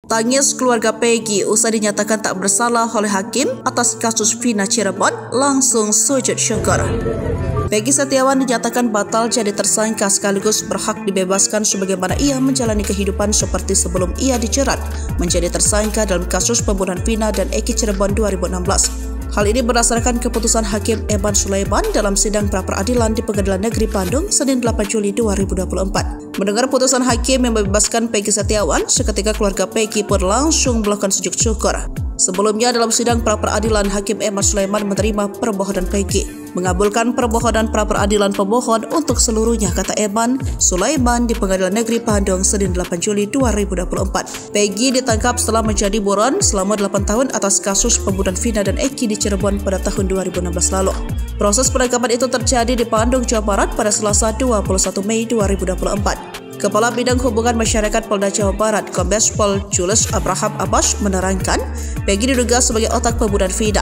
Tangis keluarga Peggy usai dinyatakan tak bersalah oleh hakim atas kasus Vina Cirebon langsung sujud syukur. Peggy Setiawan dinyatakan batal jadi tersangka sekaligus berhak dibebaskan sebagaimana ia menjalani kehidupan seperti sebelum ia dijerat menjadi tersangka dalam kasus pembunuhan Vina dan Eki Cirebon 2016. Hal ini berdasarkan keputusan Hakim Eban Sulaiman dalam sidang pra-peradilan di Pengadilan Negeri Bandung Senin 8 Juli 2024. Mendengar putusan hakim yang membebaskan Peggy Setiawan, seketika keluarga Peggy pun langsung melakukan sujud syukur. Sebelumnya dalam sidang pra-peradilan, Hakim Eban Sulaiman menerima permohonan Peggy, mengabulkan permohonan pra-peradilan pemohon untuk seluruhnya, kata Eban Sulaiman di Pengadilan Negeri Bandung Senin 8 Juli 2024. Peggy ditangkap setelah menjadi buron selama 8 tahun atas kasus pembunuhan Vina dan Eki di Cirebon pada tahun 2016 lalu. Proses penangkapan itu terjadi di Bandung, Jawa Barat pada Selasa 21 Mei 2024. Kepala Bidang Hubungan Masyarakat Polda Jawa Barat, Kombes Pol Julius Abraham Abbas menerangkan, Peggy diduga sebagai otak pembunuhan Vina.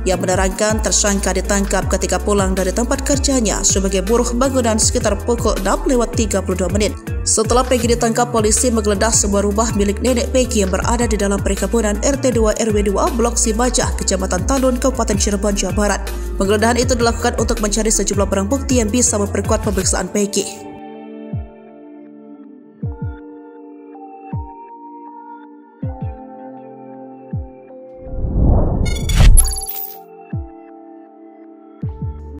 Ia menerangkan tersangka ditangkap ketika pulang dari tempat kerjanya sebagai buruh bangunan sekitar pukul 6:32 menit. Setelah Peggy ditangkap, polisi menggeledah sebuah rumah milik nenek Peggy yang berada di dalam perkebunan RT 2 RW 2 Blok Sibajah, Kecamatan Talun, Kabupaten Cirebon, Jawa Barat. Penggeledahan itu dilakukan untuk mencari sejumlah barang bukti yang bisa memperkuat pemeriksaan Peggy.